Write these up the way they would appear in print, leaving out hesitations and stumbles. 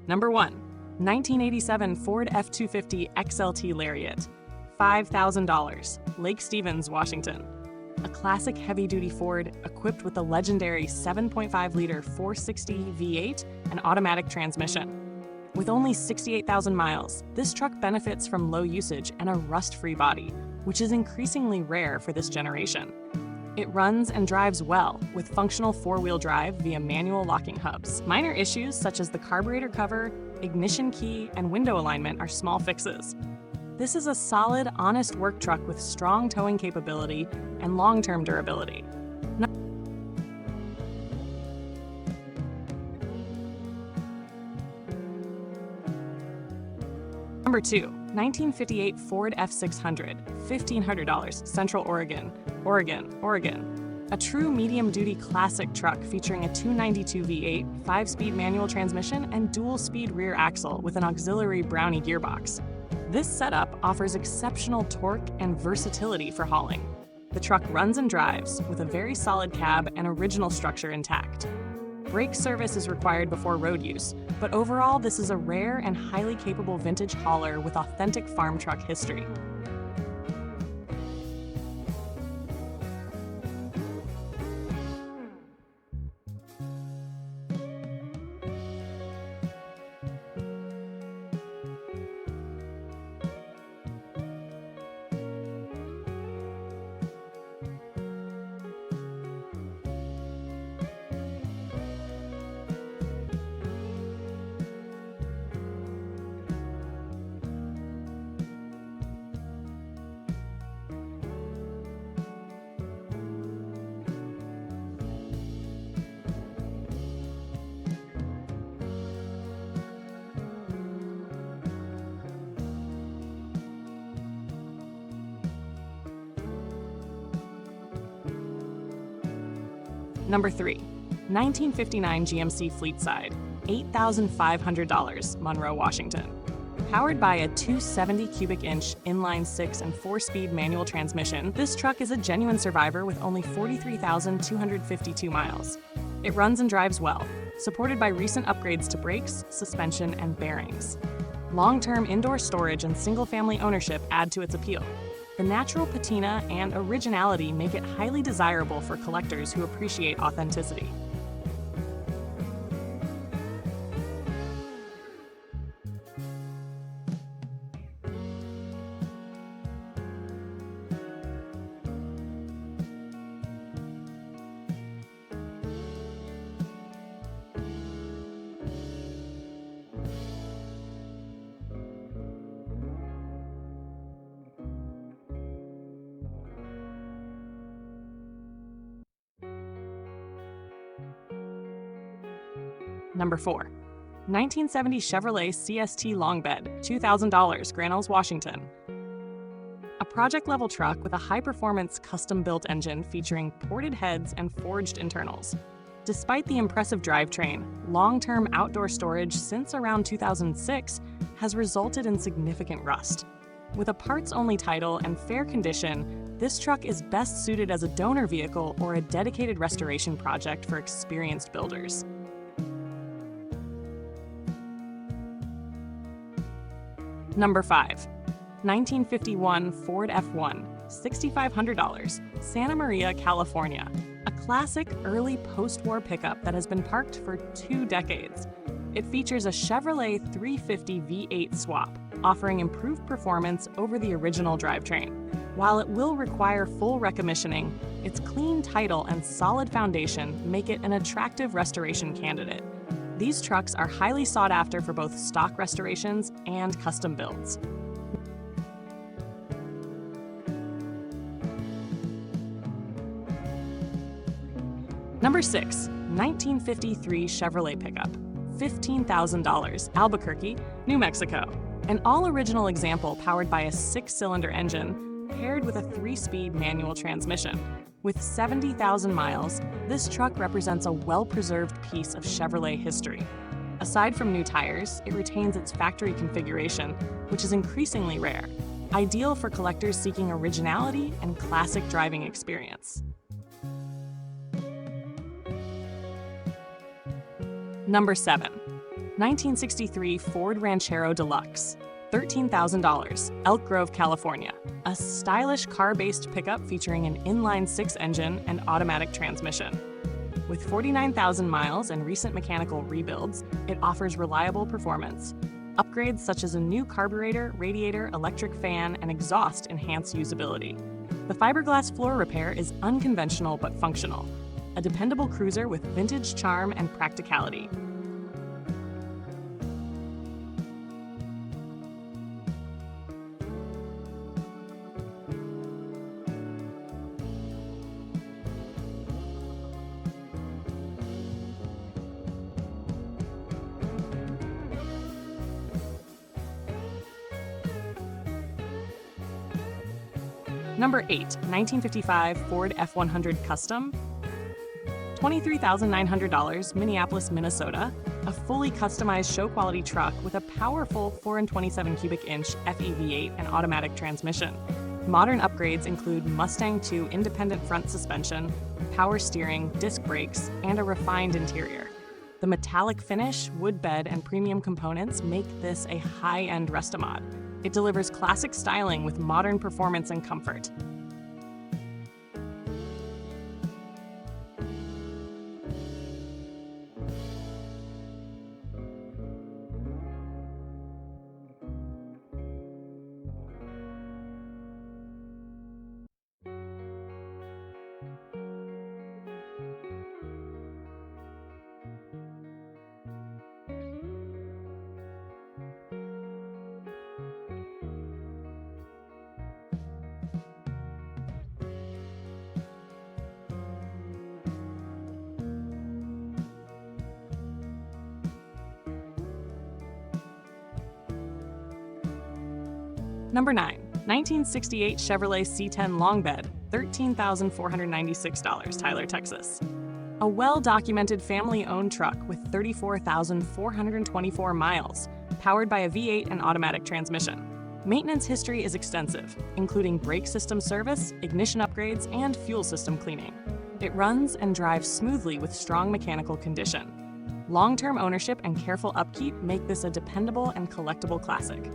Number 1. 1987 Ford F-250 XLT LARIET, $5,000, Lake Stevens, Washington. A classic heavy-duty Ford equipped with the legendary 7.5-liter 460 V8 and automatic transmission. With only 68,000 miles, this truck benefits from low usage and a rust-free body, which is increasingly rare for this generation. It runs and drives well with functional four-wheel drive via manual locking hubs. Minor issues such as the carburetor cover, ignition key, and window alignment are small fixes. This is a solid, honest work truck with strong towing capability and long-term durability. Number 2. 1958 Ford F600, $1,500, Central Oregon, Oregon. A true medium-duty classic truck featuring a 292 V8, 5-speed manual transmission, and dual-speed rear axle with an auxiliary Brownie gearbox. This setup offers exceptional torque and versatility for hauling. The truck runs and drives with a very solid cab and original structure intact. Brake service is required before road use, but overall this is a rare and highly capable vintage hauler with authentic farm truck history. Number 3. 1959 GMC Fleetside, $8,500, Monroe, Washington. Powered by a 270 cubic inch inline-6 and 4-speed manual transmission, this truck is a genuine survivor with only 43,252 miles. It runs and drives well, supported by recent upgrades to brakes, suspension, and bearings. Long-term indoor storage and single-family ownership add to its appeal. The natural patina and originality make it highly desirable for collectors who appreciate authenticity. Number 4. 1970 Chevrolet CST Longbed, $2,000, Granite, Washington. A project-level truck with a high-performance custom-built engine featuring ported heads and forged internals. Despite the impressive drivetrain, long-term outdoor storage since around 2006 has resulted in significant rust. With a parts-only title and fair condition, this truck is best suited as a donor vehicle or a dedicated restoration project for experienced builders. Number 5. 1951 Ford F1, $6,500, Santa Maria, California. A classic early post-war pickup that has been parked for 2 decades. It features a Chevrolet 350 V8 swap, offering improved performance over the original drivetrain. While it will require full recommissioning, its clean title and solid foundation make it an attractive restoration candidate. These trucks are highly sought after for both stock restorations and custom builds. Number 6. 1953 Chevrolet pickup, $15,000, Albuquerque, New Mexico. An all-original example powered by a 6-cylinder engine paired with a 3-speed manual transmission. With 70,000 miles, this truck represents a well-preserved piece of Chevrolet history. Aside from new tires, it retains its factory configuration, which is increasingly rare, ideal for collectors seeking originality and classic driving experience. Number 7. 1963 Ford Ranchero Deluxe, $13,000, Elk Grove, California. A stylish car-based pickup featuring an inline-six engine and automatic transmission. With 49,000 miles and recent mechanical rebuilds, it offers reliable performance. Upgrades such as a new carburetor, radiator, electric fan, and exhaust enhance usability. The fiberglass floor repair is unconventional but functional. A dependable cruiser with vintage charm and practicality. Number 8, 1955 Ford F150 Custom, $23,900, Minneapolis, Minnesota. A fully customized show-quality truck with a powerful 427 cubic inch FE V8 and automatic transmission. Modern upgrades include Mustang II independent front suspension, power steering, disc brakes, and a refined interior. The metallic finish, wood bed, and premium components make this a high-end Restomod. It delivers classic styling with modern performance and comfort. Number 9, 1968 Chevrolet C10 Longbed, $13,496, Tyler, Texas. A well-documented family-owned truck with 34,424 miles, powered by a V8 and automatic transmission. Maintenance history is extensive, including brake system service, ignition upgrades, and fuel system cleaning. It runs and drives smoothly with strong mechanical condition. Long-term ownership and careful upkeep make this a dependable and collectible classic.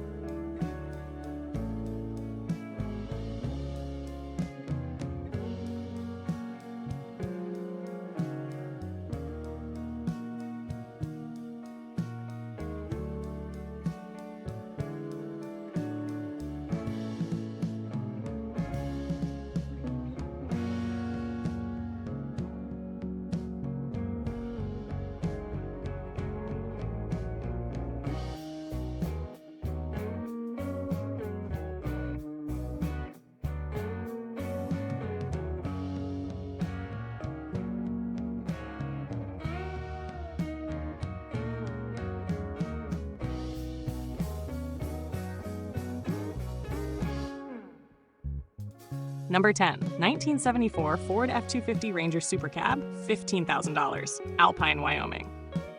Number 10, 1974 Ford F250 Ranger Super Cab, $15,000, Alpine, Wyoming.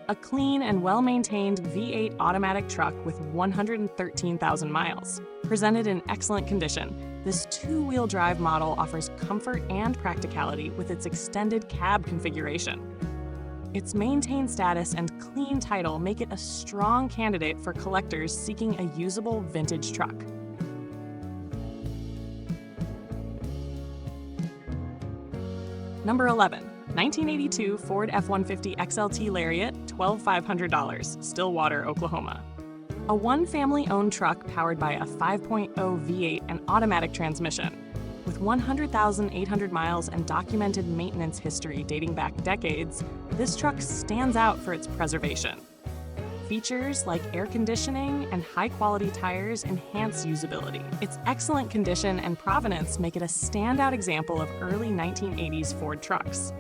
A clean and well-maintained V8 automatic truck with 113,000 miles. Presented in excellent condition, this two-wheel drive model offers comfort and practicality with its extended cab configuration. Its maintained status and clean title make it a strong candidate for collectors seeking a usable vintage truck. Number 11, 1982 Ford F150 XLT LARIET, $12,500, Stillwater, Oklahoma. A one-family-owned truck powered by a 5.0 V8 and automatic transmission. With 100,800 miles and documented maintenance history dating back decades, this truck stands out for its preservation. Features like air conditioning and high-quality tires enhance usability. Its excellent condition and provenance make it a standout example of early 1980s Ford trucks.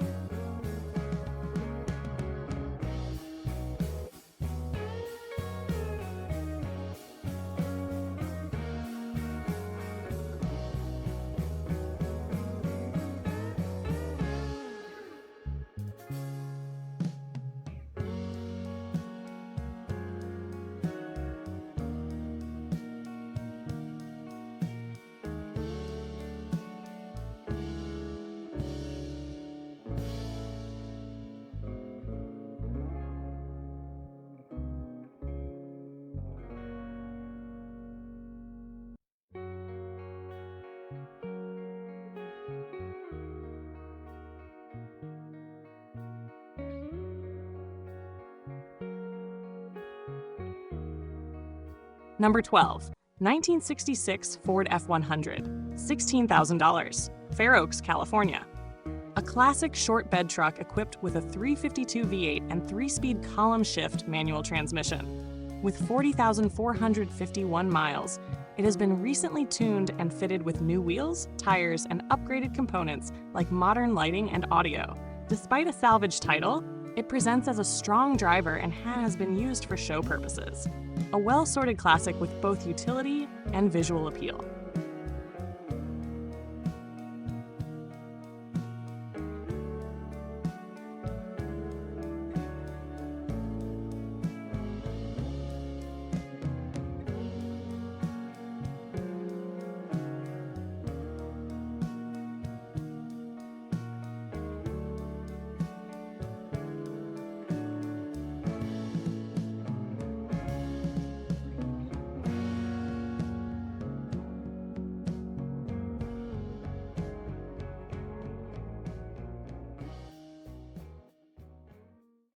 Number 12. 1966 Ford F100, $16,000, Fair Oaks, California. A classic short bed truck equipped with a 352 V8 and 3-speed column shift manual transmission. With 40,451 miles, it has been recently tuned and fitted with new wheels, tires, and upgraded components like modern lighting and audio. Despite a salvage title, it presents as a strong driver and has been used for show purposes. A well-sorted classic with both utility and visual appeal.